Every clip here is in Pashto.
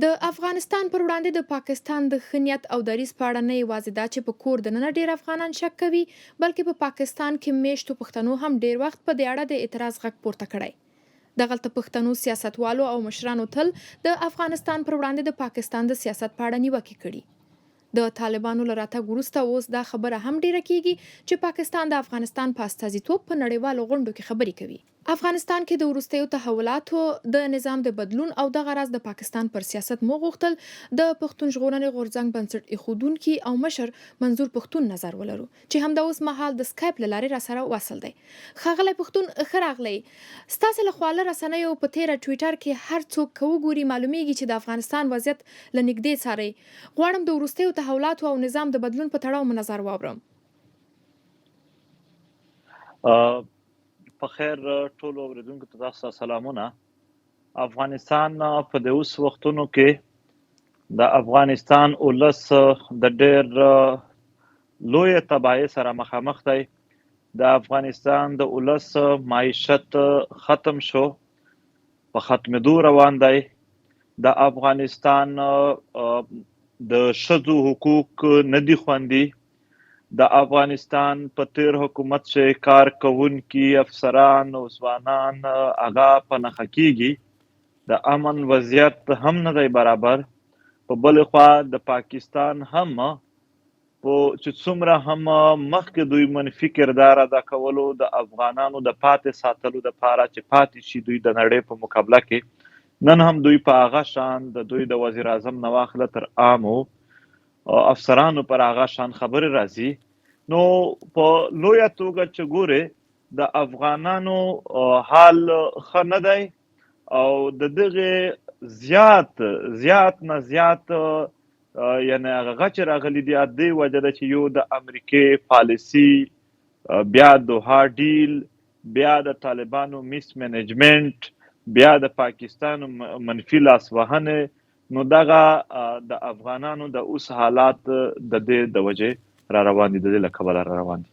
د افغانستان پر وړاندې د پاکستان د ښه نیت او دریځ په اړه نه یوازې دا چې په کور دننه ډېر افغانان شک کوي، بلکې په پاکستان کې میشتو پښتنو هم ډېر وخت په دې اړه د اعتراض غږ پورته کړی. دغلته پښتنو سیاستوالو او مشرانو تل د افغانستان پر وړاندې د پاکستان د سیاست په اړه نیوکې کړي. د طالبانو له راتګ وروسته اوس دا خبره هم ډیره کیږي چې پاکستان د افغانستان په استازیتوب په نړیوالو غونډو کې خبرې کوي. افغانستان کې د وروستیو تحولاتو د نظام د بدلون او دغه راز د پاکستان پر سیاست مو غوښتل د پښتون ژغورنې غورځنګ بنسټ ایښودونکي او مشر منظور پښتون نظر ولرو چې همدا اوس مهال د سکایپ له لارې راسره وصل دی. ښاغلی پښتون، ښه راغلی. ستاسې له خوا له رسنیو په تیره ټویټر کې هر څوک که وګوري معلومیږي چې د افغانستان وضعیت له نږدې څارئ. غواړم د وروستیو تحولاتو او نظام د بدلون په تړاو مو نظر واورم. په خیر ټولو اوریدونکو ته تاسو سلامونه. افغانستان په د اوس وختونو کې د افغانستان ولس د ډېر لوی تباہي سره مخامخ دی. د افغانستان د ولس معیشت ختم شو، په ختمېدو روان دی. د افغانستان د ښځو حقوق نه دي خوندي. د افغانستان په تیر حکومت چې کار کوونکي افسران او ځوانان هغه په نښه کیږي. د امن وضعیت هم نه دی برابر. په بل خوا د پاکستان هم چې څومره هم مخکې دوی منفي کردار ادا کولو د افغانانو د پاتې ساتلو دپاره چې پاتې شي دوی د نړۍ په مقابله کې، نن هم دوی په هغه شان د دوی د وزیر اعظم نه واخله تر عامو افسرانو پر هغه شان خبرې راځي. نو په لویه توګه چې ګورې د افغانانو حال ښه نه دی او د دغې زیات نه زیات یعنی هغه غچ راغلی دی د دې وجه ده چې یو د امریکې پالیسي، بیا دوها ډیل، بیا د طالبانو میس منیجمنت، بیا د پاکستان منفي لاسوهنې. نو دغه د افغانانو د اوس حالات د دې د وجې را روان دي، د دې له کبله را روان دي.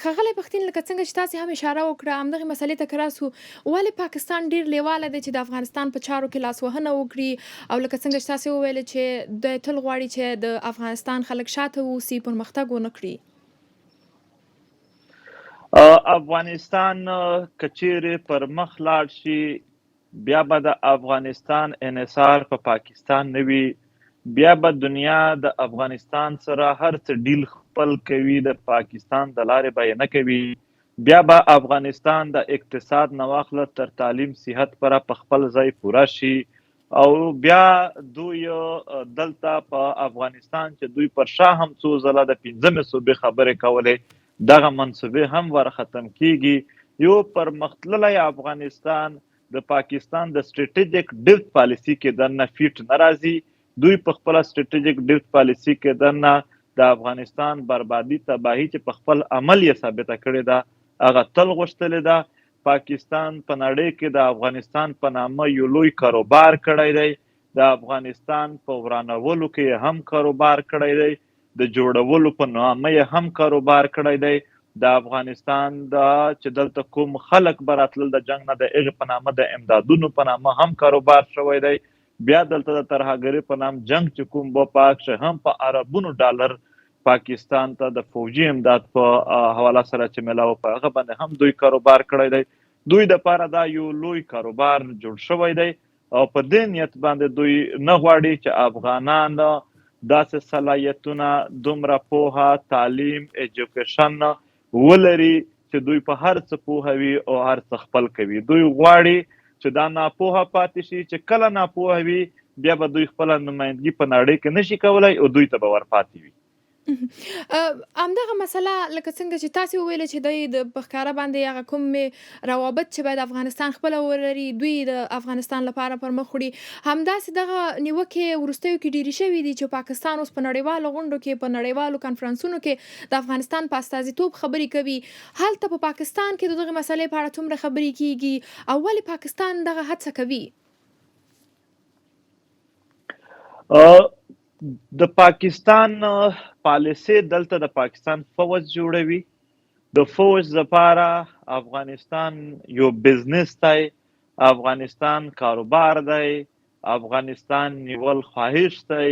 ښاغلی پښتین، لکه څنګه چې تاسې هم اشاره وکړه همدغې مسلې ته که راسو، ولې پاکستان ډېر لیواله دی چې د افغانستان په چارو کې لاسوهنه وکړي او لکه څنګه چې تاسې وویلې چې دی تل غواړي چې د افغانستان خلک شاته واوسي، پرمختګ ونه کړي؟ افغانستان که چیرې پر مخ لاړ شي بیا به د افغانستان انحصار په پاکستان نه وي، بیا به دنیا د افغانستان سره هر څه ډیل خپل کوي، د پاکستان د لارې به یې نه کوي. بیا به افغانستان د اقتصاد نه واخله تر تعلیم صحت پره په خپل ځای پوره شي او بیا دوی دلته په افغانستان چې دوی پر شا هم څو ځله د 15مې صوبې خبرې کولې، دغه منصوبې هم ور ختم کیږي. یو پرمختللی افغانستان د پاکستان د سټریټیجیک ډیفت پالیسی کې دننه فیټ نه راځي. دوی په خپل سټریټیجیک ډیفت پالیسی کې دننه د افغانستان بربادي تباهي چې په خپل عمل یې ثابته کړې ده هغه تل غوښتلې ده. پاکستان په نړۍ کې د افغانستان په نامه یو لوی کاروبار کړی دی، د افغانستان په ورانولو کې هم کاروبار کړی دی، د جوړولو په نامه یې هم کاروبار کړی دی. د افغانستان چې دلته کوم خلک به راتلل د جنګ نه د هغې په نامه د امدادونو په نامه هم کاروبار شوی دی. بیا دلته د ترهګرۍ په نام جنګ چې کوم به پاک شي هم په اربونو ډالر پاکستان ته د فوجي امداد په حواله سره چې ملاو په هغه باندې هم دوی کاروبار کړی دی. دوی دپاره دا یو لوی کاروبار جوړ شوی دی او په دې نیت باندې دوی نه غواړي چې افغانان داسې صلاحیتونه، دومره پوهه، تعلیم، ایجوکیشن ولري چې دوی په هر څه پوهه وي او هر څه خپل کوي. دوی غواړي چې دا ناپوهه پاتې شي، چې کله ناپوهه وي بیا به دوی خپله نمایندګي په نړۍ کې نشي کولی او دوی ته به ورپاتې وي. همدغه مسله لکه څنګه چې تاسې وویلې چې دوی د په ښکاره باندې هغه کوم روابط چې باید افغانستان خپله ولري دوی د افغانستان لپاره پر مخ وړي، همداسې دغه نیوکې وروستیو کې ډېرې شوي دي چې پاکستان اوس په نړیوالو غونډو کې، په نړیوالو کنفرانسونو کې د افغانستان په استازیتوب خبرې کوي. هلته په پاکستان کې د دغې مسلې په اړه څومره خبرې کیږي او ولې پاکستان دغه هڅه کوي؟ د پاکستان پالیسي دلته د پاکستان فوج جوړوي. د فوج لپاره افغانستان یو بزنس دی، افغانستان کاروبار دی، افغانستان نیول خواهش دی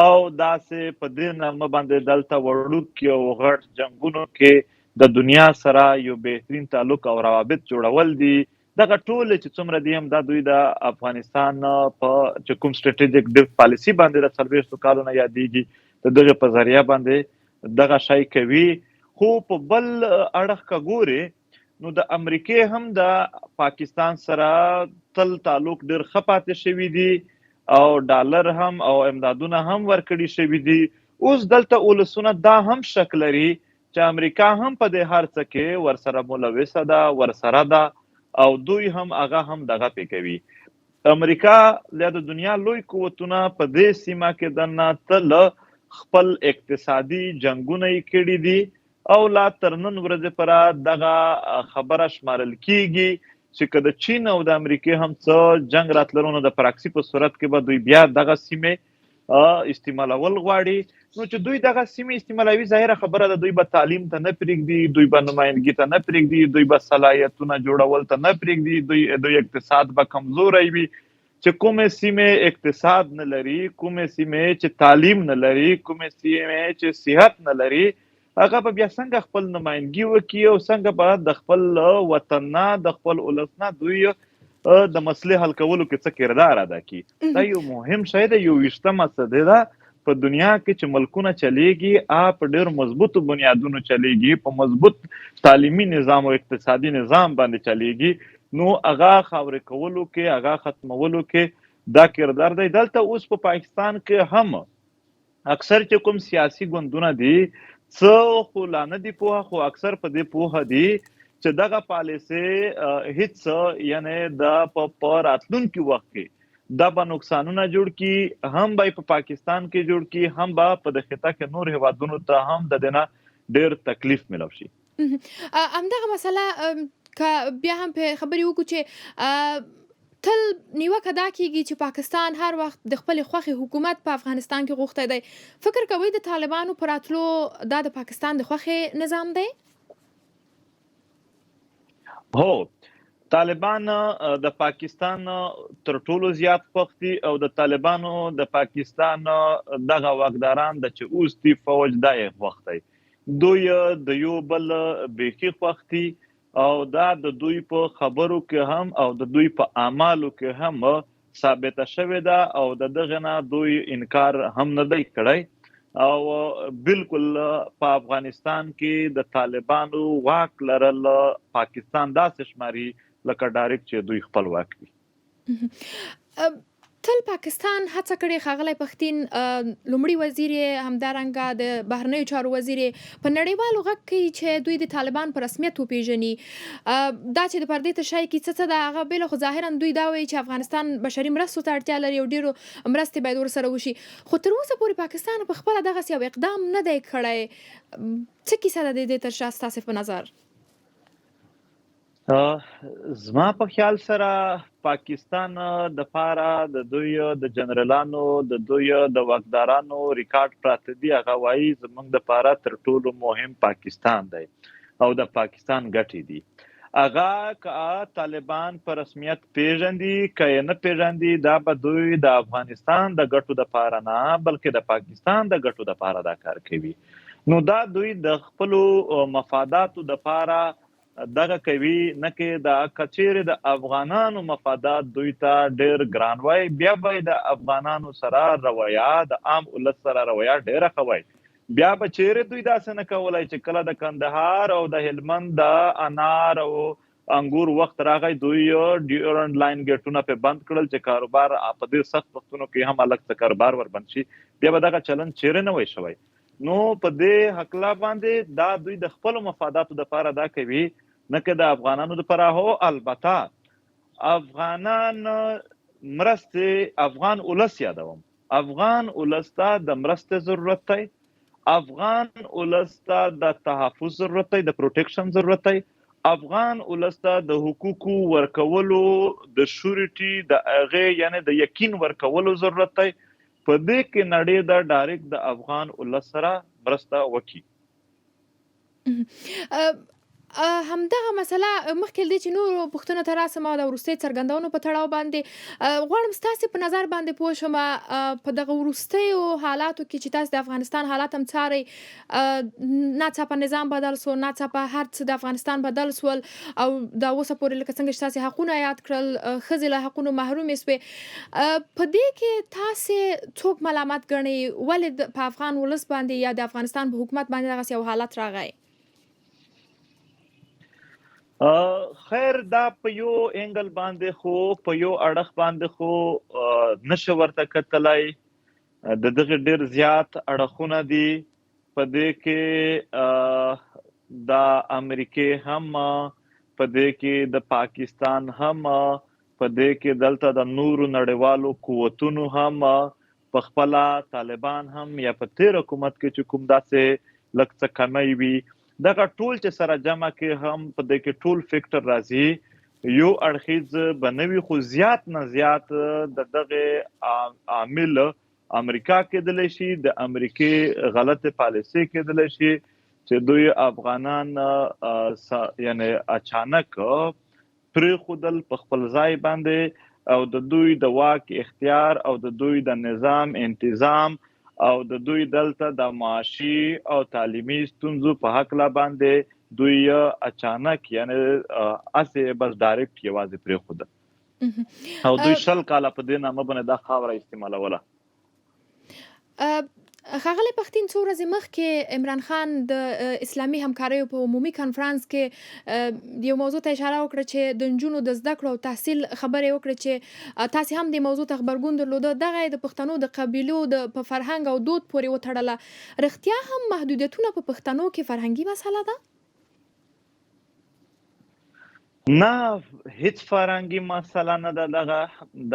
او داسې په دې نامه باندې دلته وړوکي او غټ جنګونو کې د دنیا سره یو بهترین تعلق او روابط جوړول دي. دغه ټول چې څومره دي هم دا دوی د افغانستان په چې کوم سټریټیجیک ډیف پالیسي باندې د 40 کالونو یادېږي د دغه په ذریعہ باندې دغه شی کوي. خو په بل اړخ که ګورې نو د امریکې هم د پاکستان سره تل تعلق ډېر ښه پاتې شوي دي او ډالر هم او امدادونه هم ورکړي شوي دي. اوس دلته ولسونه دا هم شک لري چې امریکا هم په دې هر څه کې ورسره ملوثه ده ورسره ده او دوی هم هغه هم دغه پې کوي. امریکا یا د دنیا لوی قوتونه په دې سیمه کې دننه تل خپل اقتصادي جنګونه یې کړي دي او لا تر نن ورځې پورې دغه خبره شمارل کیږي چې که د چین او د امریکې هم څه جنګ راتللو نو د پراکسي په صورت کې به دوی بیا دغه سیمې استعمالول غواړي. نو چې دوی دغه سیمې استعمالوي ظاهره خبره ده دوی به تعلیم ته نه پرېږدي دوی به نمایندګي ته نه پرېږدي دوی به صلاحیتونه جوړول ته نه پرېږدي دوی اقتصاد به کمزوری وي. چې کومې سیمې اقتصاد نه لري کومې سیمې چې تعلیم نه لري کومې سیمې چې صحت نه لري هغه به بیا څنګه خپل نمایندګي وکړي او څنګه به د خپل وطن نه د خپل ولس نه دوی د مسلې حل کولو کې څه کردار ادا کړي. دا یو مهم شی دی یو ویشتمه صدۍ ده په دنیا کې چې ملکونه چلیږي په ډېر مضبوطو بنیادونو چلیږي په مضبوط تعلیمي نظام او اقتصادي نظام باندې چلیږي نو هغه خاورې کولو کې هغه ختمولو کې دا کردار دی. دلته اوس په پاکستان کې هم اکثر چې کوم سیاسي ګوندونه دي څه خو لا نه دي پوهه خو اکثر په دې پوهه دي چې دغه پالیسي هیڅ یعنی د په راتلونکي وخت کې دا به نقصانونه جوړ کړي هم به په پاکستان کې جوړ کړي هم به په د خطه کې نور هیوادونو ته هم د دې نه ډېر تکلیف ملو شي. همدغه مسله که بیا هم په خبرې وکړو چې تل نیوکه دا کیږي چې پاکستان هر وخت د خپل خوښې حکومت په افغانستان کې غوښتی دی. فکر کوئ د طالبانو په راتلو دا د پاکستان د خوښې نظام دی؟ هو طالبان د پاکستان تر ټولو زیات خوښ دي او د طالبانو د پاکستان دغه واکداران د چې اوس دي فوج دا یې خوښ دی دوی د یو بل بیخي خوښ دي او دا د دوی په خبرو کې هم او د دوی په اعمالو کې هم ثابته شوې ده او د دغه نه دوی انکار هم نه دی کړی او بالکل په افغانستان کې د طالبانو واک لرل پاکستان داسې شماري لکه ډایرکټ چې دوی خپل واک وي. تل پاکستان هڅه کړې ښاغلی پښتین لومړي وزیر همدارنګه د بهرنیو چارو وزیر په نړیوالو غږ کوي چې دوی د طالبان په رسمیت وپیژني. دا چې د پردې تر شا کې څه ده هغه بله خو ظاهرا دوی دا وایي چې افغانستان بشري مرستو ته اړتیا لري او ډېرو مرستې باید ورسره وشي خو تر اوسه پورې پاکستان په خپله دغسې یو اقدام نه دی کړی. څه کیسه ده د دې تر شا ستاسې په نظر؟ زما په خیال سره پاکستان د پاره د دوی د جنرالانو د دوی د واکدارانو ریکارډ پراته دی هغه وایي زموږ د پاره تر ټولو مهم پاکستان دی او د پاکستان ګټې دي. هغه که طالبان په رسمیت پیژندي که نه پیژندي دا به دوی د افغانستان د ګټو د پاره نه بلکې د پاکستان د ګټو د پاره دا کار کوي. نو دا دوی د خپلو مفاداتو د پاره دغه کوي نه کې د کچېرې د افغانانو مفادات دوی ته ډېر ګران وای بیا به د افغانانو سره رویه د عام ولس سره رویه ډېره ښه وای بیا به چیرې دوی داسې نه کولای چې کله د کندهار او د هلمند د انار او انګور وخت راغی دوی ډیورنډ لاین ګیټونه په بند کړل چې کاروبار په دې سخت وختونو کې هم الګ څه کاروبار ور بند شي بیا به دغه چلن چیرې نه وای شوی. نو په دې حقلا باندې دا دوی د خپل مفاداتو د لپاره دا کوي نه که د افغانانو د لپاره هو البته افغانان مرستې افغان ولس یادوم افغان ولس ته د مرستې ضرورت دی افغان ولس ته د تحفظ ضرورت دی د پروټیکشن ضرورت دی افغان ولس ته د حقوقو ورکولو د شورټي د هغې یعنی د یقین ورکولو ضرورت دی په دې کې نړۍ د ډایرکټ د افغان ولس سره مرسته وکړي. همدغه مسله مخکې له دې چې نورو پوښتنو ته راسم او د وروستۍ څرګندونو په تړاو باندې غواړم ستاسې په نظر باندې پوه شم په دغه وروستیو حالاتو کې چې تاسو د افغانستان حالات هم څارئ، ناڅاپه نظام بدل سو، ناڅاپه هر څه د افغانستان بدل سول او دا اوسه پورې لکه څنګه چې تاسې حقونه یاد کړل، ښځې له حقونو محرومې سوې. په دې کې تاسې څوک ملامت ګڼئ؟ ولې په افغان ولس باندې یا د افغانستان په حکومت باندې دغسې یو حالت راغی؟ خیر دا په یو انګل باندې خو په یو اړخ باندې خو نشه ورته کتلای د دغه ډیر زیات اړخونه دي. په دې کې د امریکای هم، په دې کې د پاکستان هم، په دې کې دلته د نورو نړیوالو قوتونو هم، په خپل طالبان هم یا په تیر حکومت کې چې کوم داسې لږ څه کمی وي، دغه ټول چې سره جمع کې هم په دې کې ټول فیکټر راځي. یو اړخیز بنوي خو زیات نه زیات د دغه عامل امریکا کېدلی شي، د امریکای غلط پالیسي کېدلی شي چې دوی افغانان یعنی اچانک پرېښودل په خپل ځای باندې او د دوی د واک اختیار او د دوی د نظام انتظام او د دوی دلته د معاشي او تعلیمي ستونزو په حق لا باندې دوی اچانک یعنی اسه بس ډایرکټ یوازې پرېښوده او دوی شل کاله په دې نامه باندې دا خاوره استعمالوله. ښاغلی پښتین، څو ورځې مخکې عمران خان د اسلامي همکاریو په عمومي کنفرانس کې یو موضوع ته اشاره وکړه چې د نجونو د زده کړو او تحصیل خبرې وکړه چې تاسې هم د موضوع ته غبرګون درلوده. دغه د پښتنو د قبیلو په فرهنګ او دود پورې وتړله. رښتیا هم محدودیتونه په پښتنو کې فرهنګي مسله ده؟ نه، هیڅ فرهنګي مسله نه ده. دغه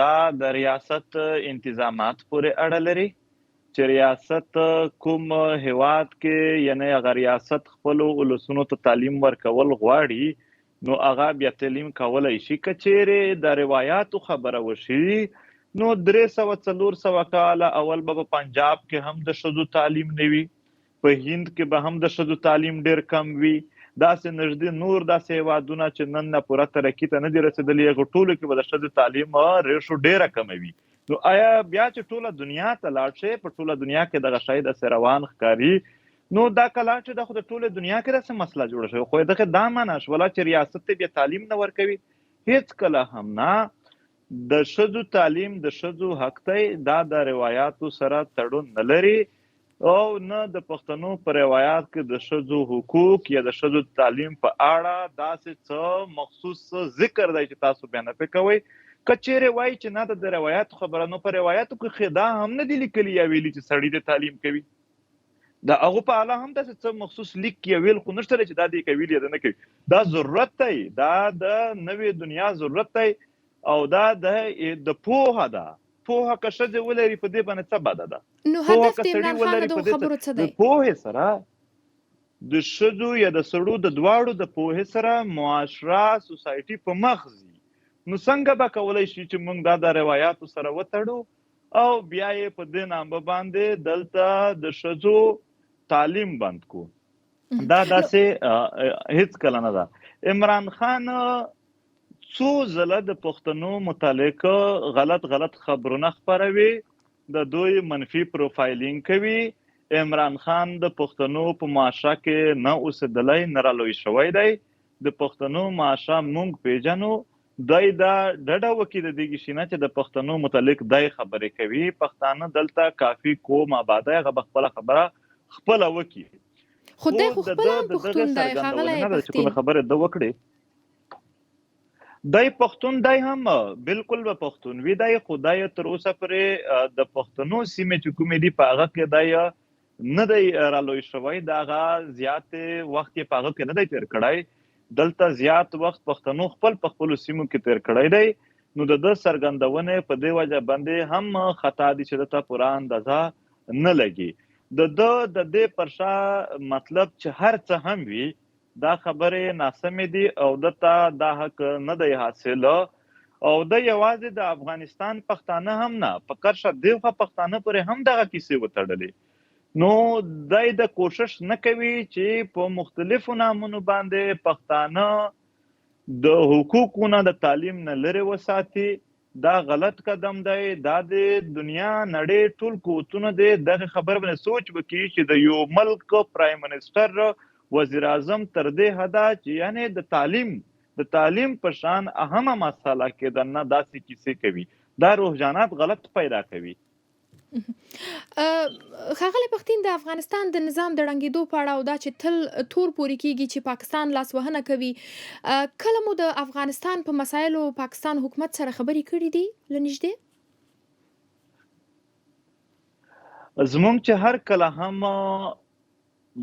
دا د ریاست انتظامات پورې اړه لري چې ریاست کوم هیواد کې یعنی هغه ریاست خپل ولسونو ته تعلیم ورکول غواړي نو هغه بیا تعلیم کولای شي. که چیرې د روایتو خبره وشي نو 300-400 کال اول به پنجاب کې هم د ښځو تعلیم نه وي، په هند کې به هم د ښځو تعلیم ډیر کم وي، داسې نږدې نور داسې هیوادونه چې نن نه پوره ترقي ته نه دي رسېدلي هغو ټولو کې به د ښځو تعلیم ریشو ډیره کمه وي. نو آیا بیا چې ټوله دنیا ته لاړ شي، په ټوله دنیا کې دغه شی داسې روان ښکاري، نو دا کله چې د خو د ټوله دنیا کې داسې مسله جوړه شوې، خو دغه دا معنا شوله چې ریاست ته بیا تعلیم نه ورکوي. هیڅ کله هم نه. د ښځو تعلیم د ښځو حق دی، دا د روایاتو سره تړون نه لري او نه د پښتنو په روایات کې د ښځو حقوق یا د ښځو تعلیم په اړه داسې څه مخصوص ذکر دی چې تاسو بیان پې کوئ. که چیرې وایي چې نه د روایاتو خبره، نو په روایاتو کې دا هم نه دي لیکلي یا ویلي چې سړی د تعلیم کوي. د هغو په اړه هم داسې څه مخصوص لیک یا ویل خو نشته چې دا دی کوي یا نه کوي. دا ضرورت دی، دا د نوې دنیا ضرورت دی او دا د پوهه ده. پوهه که ښځې ولري په دې باندې څه بده ده. نو هدف د عمران خان د خبرو څه دی؟ د پوهې سره د ښځو یا د سړو د دواړو د پوهې سره معاشره سوسایټي په مخ ځي. نو څنګه به کولی شي چې موږ دا د روایاتو سره وتړو او بیا یې په دې نامه باندې دلته د ښځو تعلیم بند کو؟ دا داسې هیڅ کله نه ده. عمران خان څو ځله د پښتنو متعلق غلط خبرونه خپروي، د دوی منفي پروفایلینګ کوي. عمران خان د پښتنو په معاشره کې نه اوسېدلی، نه رالوی شوی دی. د پښتنو معاشره موږ پیژنو. دای دا ډډه وکړي د دې شینه چې د پښتنو متعلق دای خبرې کوي. پښتانه دلته کافي قوم آباده، هغه به خپله خبره خپله وکړي. خو دی خو خپله هم پښتون دی ښاغلی پښتین. خبرې ده وکړي دای پښتون دی، هم بالکل به پښتون وي دی، خو دی تر اوسه پورې د پښتنو سیمې چې کومې دي په هغه کې دی نه دی رالوی شوی. د هغه زیات وخت یې په هغه کې نه دی تیر کړی. دلته زیات وخت پښتنو خپل په خپلو سیمو کې تیر کړی دی. نو د ده څرګندونې په دې وجه باندې هم خطا دي چې دته پوره اندازه نه لګي. د ده د دې پر شا مطلب چې هر څه هم وي دا خبرې ناسمې دي او دته دا حق نه دی حاصل او د یوازې د افغانستان پښتانه هم نه، په کرشه دغه پښتانه پورې هم دغه کیسې وتړلې نو دای د کوشش نه کوي چې په مختلفو نامونو باندې پښتانه د حقوقو نه د تعلیم نه لرې وساتي. دا غلط قدم دی. دا د دنیا نړۍ ټول قوتونه دی دغه خبر باندې سوچ وکړي چې د یو ملک پرایم منسټر وزیر اعظم تر دې حده چې یعنی د تعلیم په شان اهمه مسله کې د نه داسې کیسې کوي. دا رجحانات غلط پیدا کوي. ښاغلی پښتین، د افغانستان د نظام د ړنګېدو په اړه او دا چې تل تور پورې کیږي چې پاکستان لاسوهنه کوي، کله مو د افغانستان په مسایلو پاکستان حکومت سره خبرې کړې دي له نږدې؟ زمونږ چې هر کله هم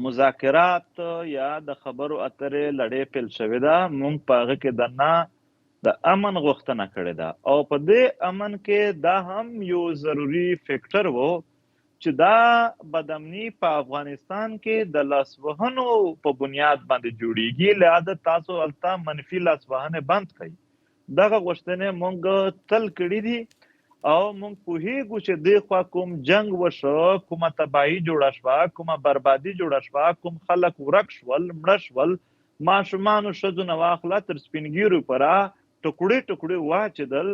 مذاکرات یا د خبرو اترې لړۍ پیل شوې ده، مونږ په هغه کې د امن غوښتنه کړې ده او په دې امن کې دا هم یو ضروري فیکټر و چې دا بدامني په افغانستان کې د لاسوهنو په بنیاد باندې جوړیږي. لہذا تاسو هلته منفي لاسوهنې بند کړئ. دغه غوښتنې مونږ تل کړې دي او مونږ پوهیږو چې دې خوا کوم جنگ وشو، کومه تباهي جوړه شوه، کومه بربادي جوړه شوه، کوم خلک ورک شول، مړه شول، ماشومانو ښځو نه واخله تر سپین ږیرو پورې ټوکړې ټوکړې واچېدل.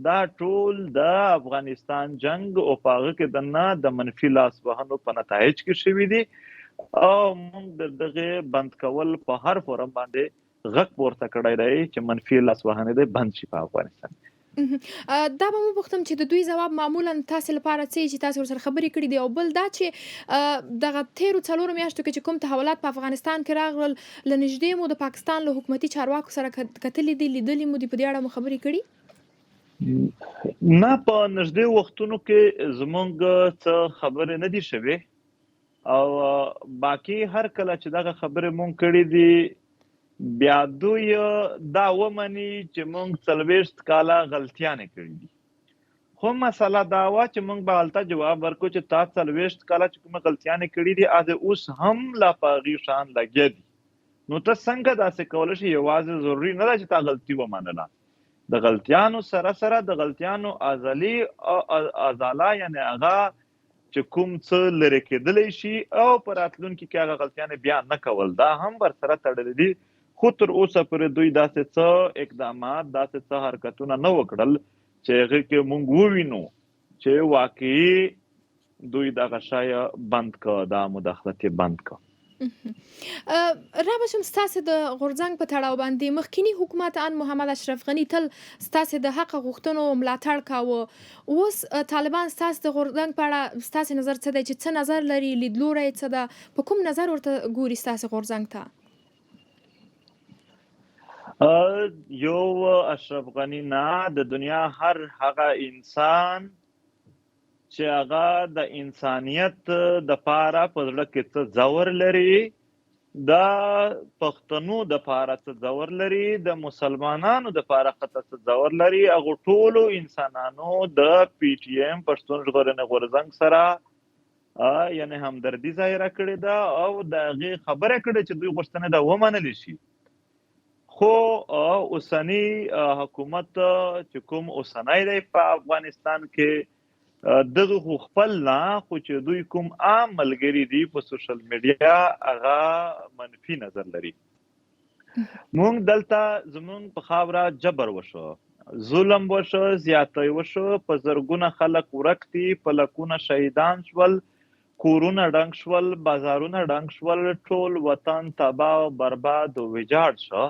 دا ټول د افغانستان جنگ او په هغه کې دننه د منفي لاسوهنو په نتایج کې شوي دي او موږ د دغه بند کول په هر فورم باندې غږ پورته کړی دی چې منفي لاسوهنې دې بند شي په افغانستان. دا به مو پوښتم چې د دوی ځواب معمولا تاسې لپاره څه چې تاسې ورسره خبرې کړې دي، او بل دا چې دغه تیرو 4 میاشتو کې چې کوم تحولات په افغانستان کې راغلل، له نږدې مو د پاکستان له حکومتي چارواکو سره کتلې دي، لیدلې مو دي، په دې اړه مو خبرې کړي؟ نه، په نږدې وختونو کې زمونږ څه خبرې نه دي شوې او باقي هر کله چې دغه خبرې مونږ کړې دي بیا دوی دا ومني چې مونږ 40 کاله غلطیانې کړې دي. خو مسله دا وه چې مونږ به هلته جواب ورکړو چې تا 40 کاله چې کومه غلطیانې کړې دي هغه اوس هم لا په هغې شان لګیا دي. نو ته څنګه داسې کولی شې؟ یوازې ضروري نه ده چې تا غلطي ومنله. د غلطیانو سره سره د غلطیانو ازاله یعنی هغه چې کوم څه لرې کېدلی شي او په راتلونکي کې هغه غلطیانې بیا نه کول، دا هم ورسره تړلي دي. خو تر اوسه پورې دوی داسې څه اقدامات، داسې څه حرکتونه نه وکړل چې هغې کې مونږ ووینو چې واقعي دوی دغه شی بند که، دا مداخلت یې بند که. رابشم، ستاسې د غورځنګ په تړاو باندې مخکینی حکومت ان محمد اشرف غني تل ستاسې د حق غوښتنو ملاتړ کاوه. اوس طالبان ستاسې د غورځنګ په اړه ستاسې نظر څه دی؟ چې څه نظر لري، لیدلوری څه ده، په کوم نظر ورته ګوري ستاسې غورځنګ ته؟ یو اشرف غني نه، د دنیا هر هغه انسان چې هغه د انسانیت د پاره په زړه کې څه ځور لري، د پښتنو د پاره څه ځور لري، د مسلمانانو د پاره څه ځور لري، هغو ټولو انسانانو د پی ټي ایم پښتون ژغورنې غورځنګ سره یعنی همدردي ظاهره کړې ده او د هغې خبره کړې چې دوی غوښتنې ده ومنلی شي. خو اوسنی حکومت چې کوم اوسنی دی په افغانستان کې دغه خو خپل نه، خو چې دوی کوم عام ملګري دي په سوشل میډیا هغه منفي نظر لري. مونږ دلته زمونږ په خاوره جبر وشو، ظلم وشو، زیاتی وشو، په زرګونه خلک ورک دي، په لکونه شهیدان شول، کورونه ډنګ شول، بازارونه ډنګ شول، ټول وطن تباه او برباد او ویجاړ شو.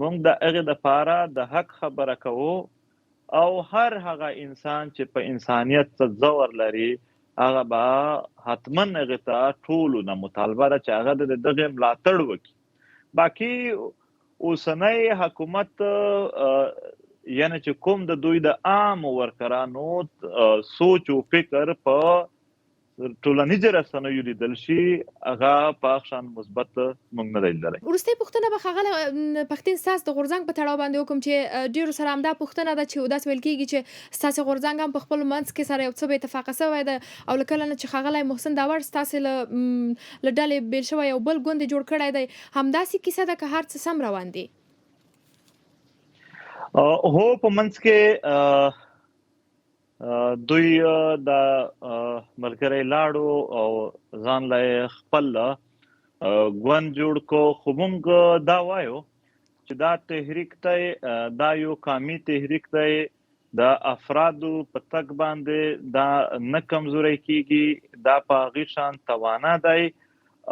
مونږ د هغې دپاره د حق خبره کوو او هر هغه انسان چې په انسانیت څه ځور لري هغه به حتما هغې ته ټولو نه مطالبه ده چې هغه د دغې ملاتړ وکړي. باقي اوسنی حکومت یعنی چې کوم د دوی د عامو ورکرانو سوچ او فکر په ټولنیزو رسنیو لیدل شي هغه په هغه شان مثبت موږ نه دی لیدلی. وروستۍ پوښتنه به ښاغلی پښتین ستاسو د غورځنګ په تړاو باندې وکړم چې ډېرو سره همدا پوښتنه ده چې داسې ویل کېږي چې ستاسې غورځنګ هم په خپلو منځ کې سره یو څه بې اتفاقه شوی ده او له کله نه چې ښاغلی محسن داور ستاسې له ډلې بېل شوی یو بل ګوند یې جوړ کړی دی، همداسې کیسه ده که هر څه سم روان دي؟ هو، په منځ کې دوی د ملګری لاړو او ځان له خپل ګوند جوړ کو. خو موږ دا وایو چې دا تحریک ته دا یو قومي تحریک دی، د افرادو په تګ باندې دا نه کمزوری کیږي، دا په هغې شان توانا دی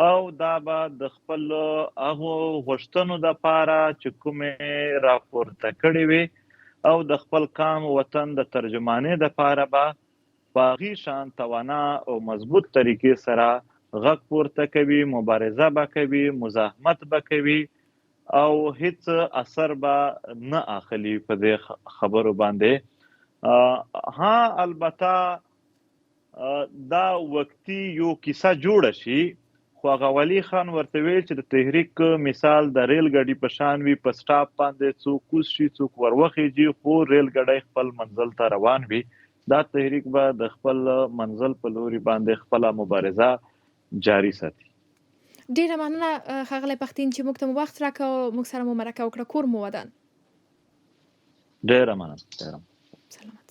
او دا به د خپل هغو غوښتنو دپاره چې کومې راپورته کړې وي او د خپل قام وطن د ترجمانۍ دپاره به په هغې شان توانا او مضبوط طریقې سره غږ پورته کوي، مبارزه به کوي، مزاحمت به کوي او هیڅ اثر به نه اخلي په دې خبرو باندې. ها البته دا وقتي یو کیسه جوړه شي، خو هغه ولي خان ورته ویل چې د تحریک مثال د ریل ګاډي په شان وي، په سټاپ باندې څوک کوز شي څوک وروخیږي، خو ریل ګاډی خپل منزل ته روان وي. دا تحریک به د خپل منزل په لوري باندې خپله مبارزه جاري ساتي. ډیره مننه ښاغلی پښتین چې موږ ته مو وخت راکړ او موږ سره مو مرکه وکړه. کور مو ودان. ډیره مننه. سلامت.